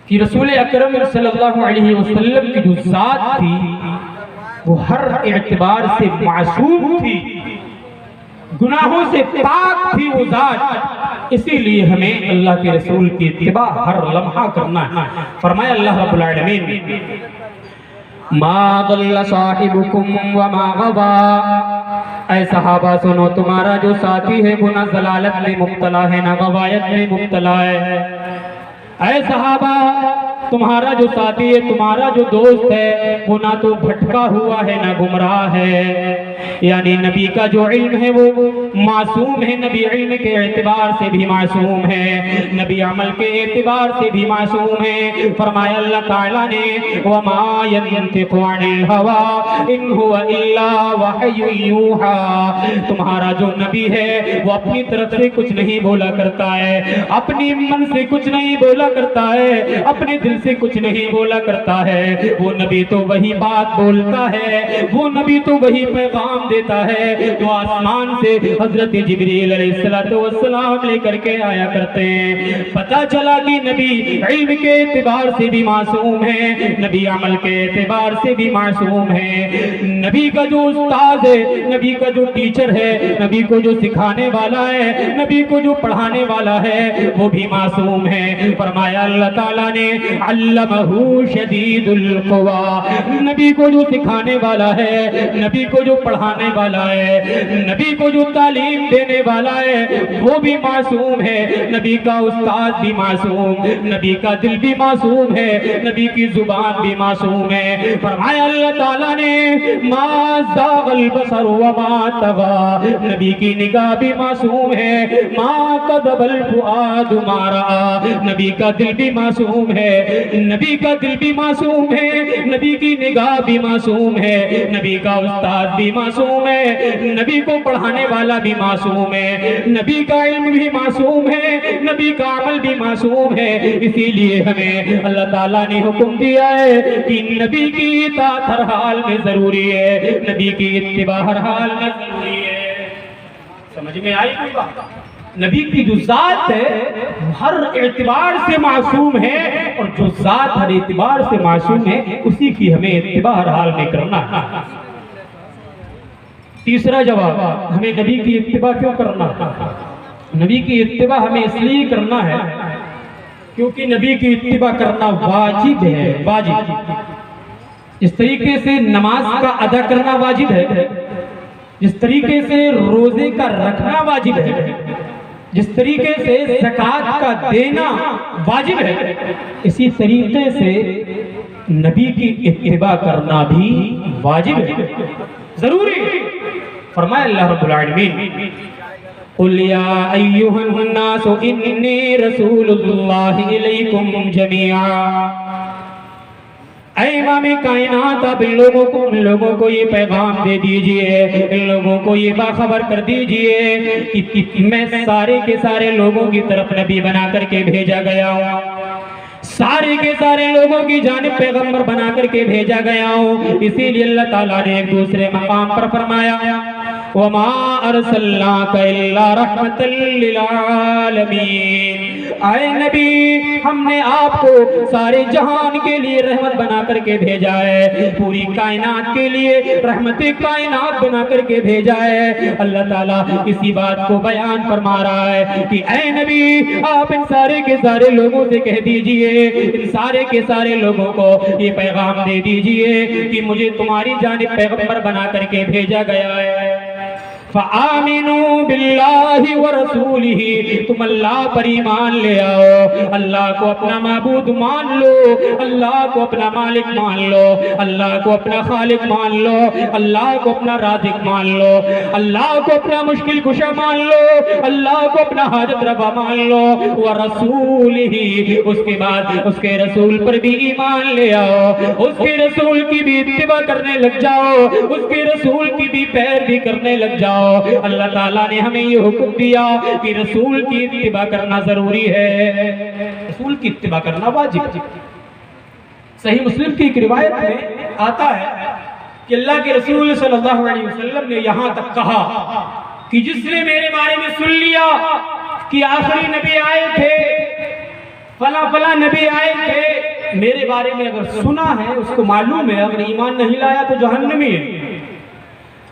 کہ رسول اکرم صلی اللہ علیہ وسلم کی جو ذات تھی وہ ہر اعتبار سے معصوم تھی، گناہوں سے پاک تھی وہ ذات. اسی لیے ہمیں اللہ کے رسول کی اتباع ہر لمحہ کرنا ہے. فرمایا اللہ رب العالمین ما ضل صاحبکم وما غوا، اے صحابہ سنو تمہارا جو ساتھی ہے وہ نہ ضلالت میں مبتلا ہے نہ غوایت میں مبتلا ہے. اے صحابہ تمہارا جو ساتھی ہے، تمہارا جو دوست ہے وہ نہ تو بھٹکا ہوا ہے نہ گمراہ ہے. یعنی نبی کا جو علم ہے وہ معصوم ہے، نبی علم کے اعتبار سے بھی معصوم ہے، نبی عمل کے اعتبار سے بھی معصوم ہے. فرمایا اللہ تعالیٰ نے وَمَا يَنْطِقُ عَنِ الْهَوَىٰ إِنْ هُوَ إِلَّا وَحْيٌ يُوحَىٰ. تمہارا جو نبی ہے وہ اپنی طرف سے کچھ نہیں بولا کرتا ہے، اپنی من سے کچھ نہیں بولا کرتا ہے، اپنے دل سے کچھ نہیں بولا کرتا ہے. وہ نبی تو وہی بات بولتا ہے، وہ نبی تو وہی پیغام دیتا ہے جو آسمان سے حضرت جبریل علیہ السلام لے کر کے آیا کرتے ہیں. پتہ چلا کہ نبی علم کے اعتبار سے بھی معصوم ہے، نبی عمل کے اعتبار سے بھی معصوم ہے. نبی کا جو استاد ہے، نبی کا جو ٹیچر ہے، نبی کو جو سکھانے والا ہے، نبی کو جو پڑھانے والا ہے وہ بھی معصوم ہے. فرمایا اللہ تعالیٰ نے علمہ شدید القویٰ، نبی کو جو سکھانے والا ہے، نبی کو جو پڑھانے والا ہے، نبی کو جو تعلیم دینے والا ہے وہ بھی معصوم ہے. نبی کا استاد بھی معصوم، نبی کا دل بھی معصوم ہے، نبی کی زبان بھی معصوم ہے. فرمایا اللہ تعالیٰ نے ما زاغ البصر وما طغى، نبی کی نگاہ بھی معصوم ہے. ما کذب الفؤاد ما رأى، نبی کا دل بھی معصوم ہے، نبی کا دل بھی معصوم ہے، نبی کی نگاہ بھی معصوم ہے، نبی کا استاد بھی معصوم ہے، نبی کو پڑھانے والا بھی معصوم ہے، نبی کا علم بھی معصوم ہے، نبی کا عمل بھی معصوم ہے. اسی لیے ہمیں اللہ تعالیٰ نے حکم دیا ہے کہ نبی کی اطاعت ہر حال میں ضروری ہے، نبی کی اتباع ہر حال میں ضروری ہے. سمجھ میں آئی کوئی بات؟ نبی کی جو ذات ہے ہر اعتبار سے معصوم ہے، اور جو ذات ہر اعتبار سے معصوم ہے اسی کی ہمیں اتباع ہر حال میں کرنا ہے. تیسرا جواب، ہمیں نبی کی اتباع کیوں کرنا ہے؟ نبی کی اتباع ہمیں اس لیے کرنا ہے کیونکہ نبی کی اتباع کرنا واجب ہے. واجب اس طریقے سے نماز کا ادا کرنا واجب ہے، جس طریقے سے روزے کا رکھنا واجب ہے، جس طریقے سے زکوٰۃ کا دینا واجب ہے، اسی طریقے سے نبی کی اتباع کرنا بھی واجب ہے، ضروری ہے. فرمایا اللہ رب العالمین قُلْ يَا أَيُّهَا النَّاسُ إِنِّي رَسُولُ اللَّهِ إِلَيْكُمْ جَمِيعًا. اے امام کائنات آپ ان لوگوں کو یہ پیغام دے دیجئے، ان لوگوں کو یہ باخبر کر دیجئے کہ میں سارے کے سارے لوگوں کی طرف نبی بنا کر کے بھیجا گیا ہوں، سارے کے سارے لوگوں کی جانب پیغمبر بنا کر کے بھیجا گیا ہوں. اسی لیے اللہ تعالیٰ نے ایک دوسرے مقام پر فرمایا وَمَا أَرْسَلْنَاكَ إِلَّا رَحْمَةً لِّلْعَالَمِينَ. اے نبی ہم نے آپ کو سارے جہان کے لیے رحمت بنا کر کے بھیجا ہے، پوری کائنات کے لیے رحمت کائنات بنا کر کے بھیجا ہے. اللہ تعالیٰ اسی بات کو بیان فرما رہا ہے کہ اے نبی آپ ان سارے کے سارے لوگوں سے کہہ دیجئے، ان سارے کے سارے لوگوں کو یہ پیغام دے دیجئے کہ مجھے تمہاری جانب پیغمبر بنا کر کے بھیجا گیا ہے. فَآمِنُوا بِاللَّهِ وَرَسُولِهِ، تم اللہ پر ایمان لے آؤ، اللہ کو اپنا معبود مان لو، اللہ کو اپنا مالک مان لو، اللہ کو اپنا خالق مان لو، اللہ کو اپنا رازق مان لو، اللہ کو اپنا مشکل کشا مان لو، اللہ کو اپنا حاجت روا مان لو. وَرَسُولِهِ، اس کے بعد اس کے رسول پر بھی ایمان لے آؤ، اس کے رسول کی بھی اتباع کرنے لگ جاؤ، اس کے رسول کی بھی پیروی کرنے لگ جاؤ. اللہ تعالیٰ نے ہمیں یہ حکم دیا کہ رسول کی اتباع کرنا ضروری ہے، رسول کی اتباع کرنا واجب. صحیح مسلم کی ایک روایت میں آتا ہے کہ اللہ کے رسول صلی اللہ علیہ وسلم نے یہاں تک کہا کہ جس نے میرے بارے میں سن لیا کہ آخری نبی آئے تھے فلاں فلاں نبی آئے تھے، میرے بارے میں اگر سنا ہے، اس کو معلوم ہے، اگر ایمان نہیں لایا تو جہنمی ہے۔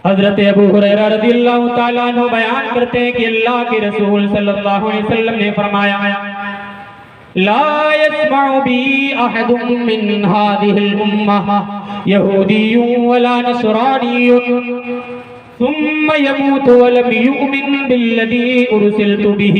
حضرت ابو ہریرہ رضی اللہ تعالیٰ عنہ بیان کرتے ہیں کہ اللہ کے رسول صلی اللہ علیہ وسلم نے فرمایا لا يسمع بی احد من هذه الامہ یہودی ولا نصرانی ثم يموت ولم يؤمن بالذي ارسلت به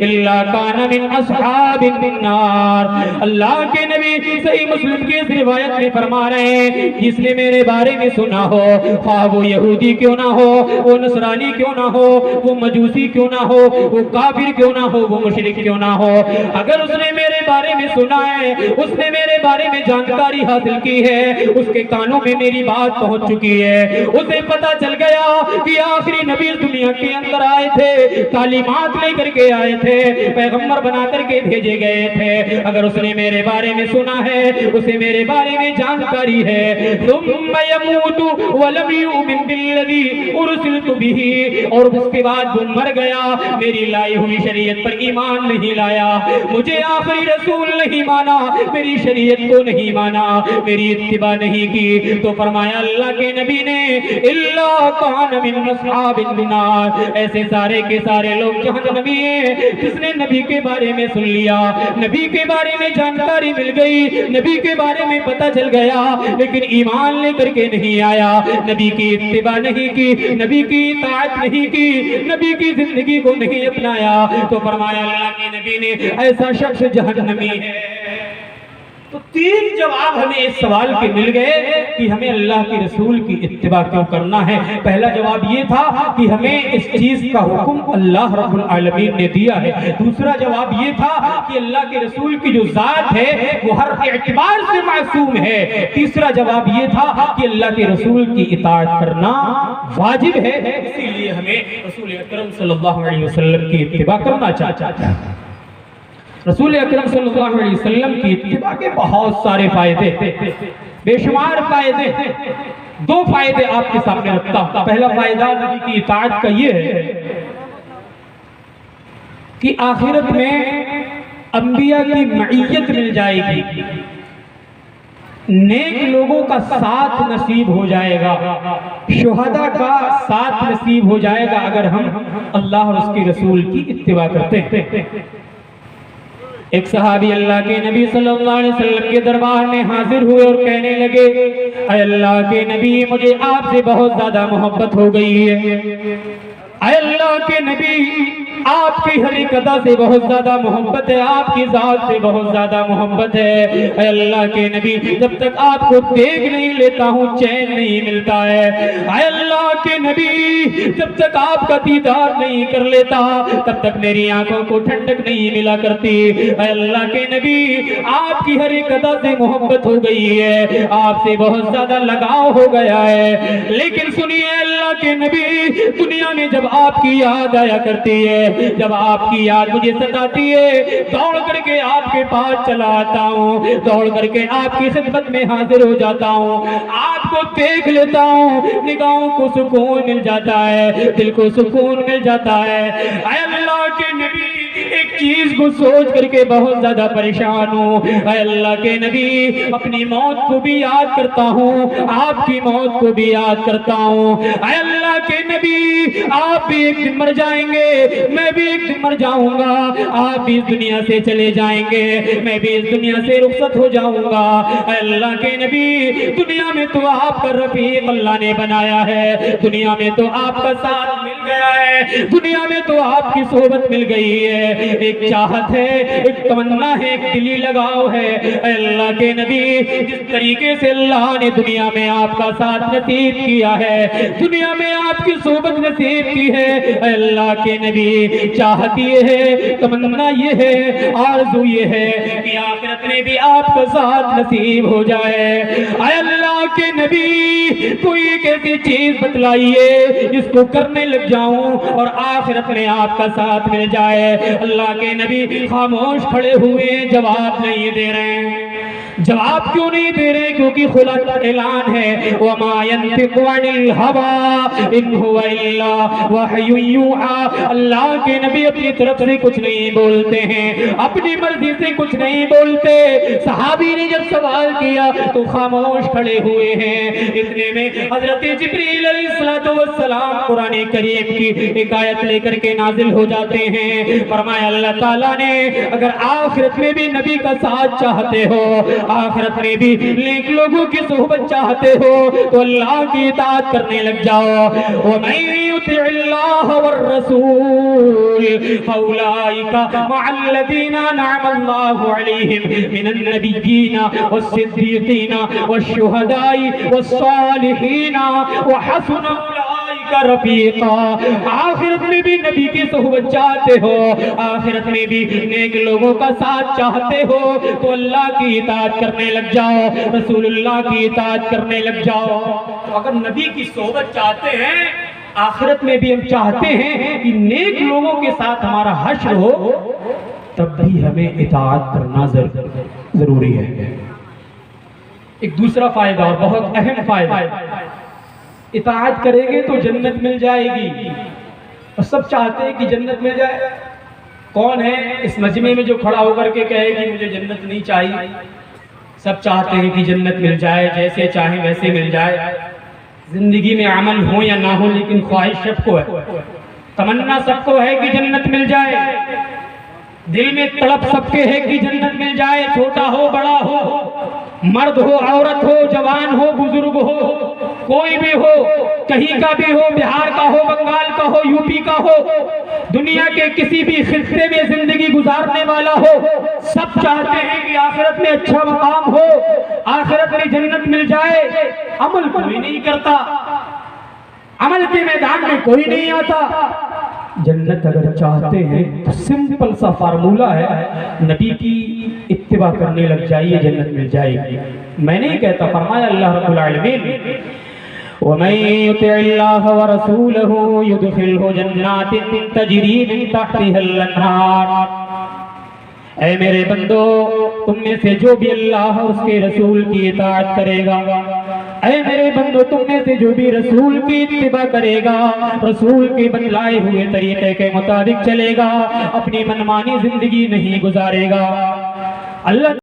الا كان من اصحاب النار۔ اللہ کے نبی صحیح مسلم کی اس روایت میں فرما رہے ہیں جس نے میرے بارے میں سنا ہو، خواہ وہ یہودی کیوں نہ ہو، وہ نصرانی کیوں نہ ہو، وہ مجوسی کیوں نہ ہو، وہ کافر کیوں نہ ہو، وہ مشرک کیوں نہ ہو، اگر اس نے میرے بارے میں سنا ہے، اس نے میرے بارے میں جانکاری حاصل کی ہے، اس کے کانوں میں میری بات پہنچ چکی ہے، اسے پتہ چل گیا کہ آخری نبی دنیا کے اندر آئے تھے، تعلیمات لے کر کے آئے تھے، پیغمبر بنا کر کے بھیجے گئے تھے، اگر اس نے میرے بارے میں سنا ہے، اسے میرے بارے میں جانکاری ہے، ثم يموت ولم يؤمن بالذي ارسلت به، اور اس کے بعد وہ مر گیا، میری لائی ہوئی شریعت پر ایمان نہیں لایا، مجھے آخری رسول نہیں مانا، میری شریعت کو نہیں مانا، میری اتباع نہیں کی، تو فرمایا اللہ کے نبی نے الا کان من اصحاب النار، ایسے سارے کے سارے لوگ جہنمی ہیں۔ جس نے نبی کے بارے میں سن لیا، نبی کے بارے میں جانکاری مل گئی، نبی کے بارے میں پتہ چل گیا، لیکن ایمان لے کر کے نہیں آیا، نبی کی اتباع نہیں کی، نبی کی اطاعت نہیں کی، نبی کی زندگی کو نہیں اپنایا، تو فرمایا اللہ کے نبی نے ایسا شخص جہنمی ہے۔ تو تین جواب ہمیں اس سوال کے مل گئے کہ ہمیں اللہ کے رسول کی اتباع کیوں کرنا ہے۔ پہلا جواب یہ تھا کہ ہمیں اس چیز کا حکم اللہ رب العالمین نے دیا ہے۔ دوسرا جواب یہ تھا کہ اللہ کے رسول کی جو ذات ہے وہ ہر اعتبار سے معصوم ہے۔ تیسرا جواب یہ تھا کہ اللہ کے رسول کی اطاعت کرنا واجب ہے، اسی لیے ہمیں رسول اکرم صلی اللہ علیہ وسلم کی اتباع کرنا چاہیے۔ رسول اکرم صلی اللہ علیہ وسلم کی اتباع کے بہت سارے فائدے، بے شمار فائدے، دو فائدے آپ کے سامنے رکھتا ہوں۔ پہلا فائدہ نبی کی اطاعت کا یہ ہے کہ آخرت میں انبیاء کی معیت مل جائے گی، نیک لوگوں کا ساتھ نصیب ہو جائے گا، شہداء کا ساتھ نصیب ہو جائے گا اگر ہم اللہ اور اس کے رسول کی اتباع کرتے ہیں۔ ایک صحابی اللہ کے نبی صلی اللہ علیہ وسلم کے دربار میں حاضر ہوئے اور کہنے لگے اے اللہ کے نبی مجھے آپ سے بہت زیادہ محبت ہو گئی ہے، اے اللہ کے نبی آپ کی ہر ایک ادا سے بہت زیادہ محبت ہے، آپ کی ذات سے بہت زیادہ محبت ہے، اے اللہ کے نبی جب تک آپ کو دیکھ نہیں لیتا ہوں چین نہیں ملتا ہے، اے اللہ کے نبی جب تک آپ کا دیدار نہیں کر لیتا تب تک میری آنکھوں کو ٹھنڈک نہیں ملا کرتی، اے اللہ کے نبی آپ کی ہر ایک ادا سے محبت ہو گئی ہے، آپ سے بہت زیادہ لگاؤ ہو گیا ہے، لیکن سنیے اللہ کے نبی دنیا میں جب آپ کی یاد آیا کرتی ہے، جب آپ کی یاد مجھے ستاتی ہے، دوڑ کر کے آپ کے پاس چلا آتا ہوں، دوڑ کر کے آپ کی خدمت میں حاضر ہو جاتا ہوں، آپ کو دیکھ لیتا ہوں، نگاہوں کو سکون مل جاتا ہے، دل کو سکون مل جاتا ہے، اے اللہ کے نبی ایک چیز کو سوچ کر کے بہت زیادہ پریشان ہوں، اے اللہ کے نبی اپنی موت کو بھی یاد کرتا ہوں، آپ کی موت کو بھی یاد کرتا ہوں، اے اللہ کے نبی آپ بھی ایک دن مر جائیں گے، میں بھی ایک دن مر جاؤں گا، آپ بھی اس دنیا سے چلے جائیں گے، میں بھی اس دنیا سے رخصت ہو جاؤں گا، اے اللہ کے نبی دنیا میں تو آپ کا رفیق اللہ نے بنایا ہے، دنیا میں تو آپ کا ساتھ مل گیا ہے، دنیا میں تو آپ کی صحبت مل گئی ہے، ایک چاہت ہے، ایک تمنا ہے، ایک دلی لگاؤ ہے، اے اللہ کے نبی جس طریقے سے اللہ نے دنیا میں آپ کا ساتھ نصیب کیا ہے، دنیا میں آپ کی صحبت نصیب کی ہے، اے اللہ کے نبی چاہت یہ ہے، تمنا یہ ہے، آرزو یہ ہے کہ آخرت میں بھی آپ کا ساتھ نصیب ہو جائے، اے اللہ کے نبی کوئی ایک ایسی چیز بتلائیے جس کو کرنے لگ جاؤں اور آخرت میں آپ کا ساتھ مل جائے۔ اللہ کے نبی خاموش کھڑے ہوئے جواب نہیں دے رہے ہیں۔ جواب کیوں نہیں دے رہے؟ کیونکہ خدا کا اعلان ہے وَمَا يَنْطِقُ عَنِ الْهَوَىٰ إِنْ هُوَ إِلَّا وَحْيٌ يُوحَىٰ۔ اللہ کے نبی اپنی طرف سے کچھ نہیں بولتے ہیں، اپنی مرضی سے کچھ نہیں بولتے۔ صحابی نے جب سوال کیا تو خاموش کھڑے ہوئے ہیں۔ اتنے میں حضرت جبریل علیہ السلام قرآن کریم کی ایک آیت لے کر کے نازل ہو جاتے ہیں۔ فرمایا اللہ تعالیٰ نے اگر آخرت میں بھی نبی کا ساتھ چاہتے ہو، آخرت میں بھی نیک لوگوں کی صحبت چاہتے ہو تو اللہ کی اطاعت کرنے لگ جاؤ۔ وَمَن يُطِعِ اللَّهَ وَالرَّسُولَ فَأُولَٰئِكَ مَعَ الَّذِينَ أَنْعَمَ اللَّهُ عَلَيْهِمْ مِنَ النَّبِيِّينَ وَالصِّدِّيقِينَ وَالشُّهَدَاءِ وَالصَّالِحِينَ وَحَسُنَ أُولَٰئِكَ رفیقا۔ آخرت میں بھی نبی کی صحبت چاہتے ہو، آخرت میں بھی نیک لوگوں کا ساتھ چاہتے ہو تو اللہ کی اطاعت کرنے لگ جاؤ، رسول اللہ کی اطاعت کرنے لگ جاؤ۔ تو اگر نبی کی صحبت چاہتے ہیں، آخرت میں بھی ہم چاہتے ہیں کہ نیک لوگوں کے ساتھ ہمارا حشر ہو، تب بھی ہمیں اطاعت کرنا ضروری ہے۔ ایک دوسرا فائدہ اور بہت اہم فائدہ، اطاعت کریں گے تو جنت مل جائے گی، اور سب چاہتے ہیں کہ جنت مل جائے۔ کون ہے اس مجمع میں جو کھڑا ہو کر کے کہے کہ مجھے جنت نہیں چاہیے؟ سب چاہتے ہیں کہ جنت مل جائے، جیسے چاہیں ویسے مل جائے۔ زندگی میں عمل ہو یا نہ ہو لیکن خواہش سب کو ہے، تمنا سب کو ہے کہ جنت مل جائے، دل میں تڑپ سب کے ہے کہ جنت مل جائے، چھوٹا ہو بڑا ہو، مرد ہو عورت ہو، جوان ہو بزرگ ہو، کوئی بھی ہو، کہیں کا بھی ہو، بہار کا ہو، بنگال کا ہو، یو پی کا ہو، دنیا کے کسی بھی خطے میں زندگی گزارنے والا ہو، سب چاہتے ہیں کہ آخرت میں اچھا مقام ہو، آخرت میں جنت مل جائے۔ عمل کوئی نہیں کرتا، عمل کے میدان میں کوئی نہیں آتا۔ جنت اگر چاہتے ہیں تو سمپل سا فارمولہ ہے، نبی کی اتباع کرنے لگ جائیے، جنت مل جائے گی۔ میں نہیں کہتا، فرمایا اللہ رب العالمین وَمَن يُطِعِ اللَّهَ وَرَسُولَهُ يُدْخِلْهُ جَنَّاتٍ تَجْرِي مِن تَحْتِهَا الْأَنْهَارُ۔ اے میرے بندو، تم میں سے جو بھی اللہ اور اس کے رسول کی اطاعت کرے گا، اے میرے بندو تم میں سے جو بھی رسول کی اتباع کرے گا، رسول کے بتلائے ہوئے طریقے کے مطابق چلے گا، اپنی منمانی زندگی نہیں گزارے گا، اللہ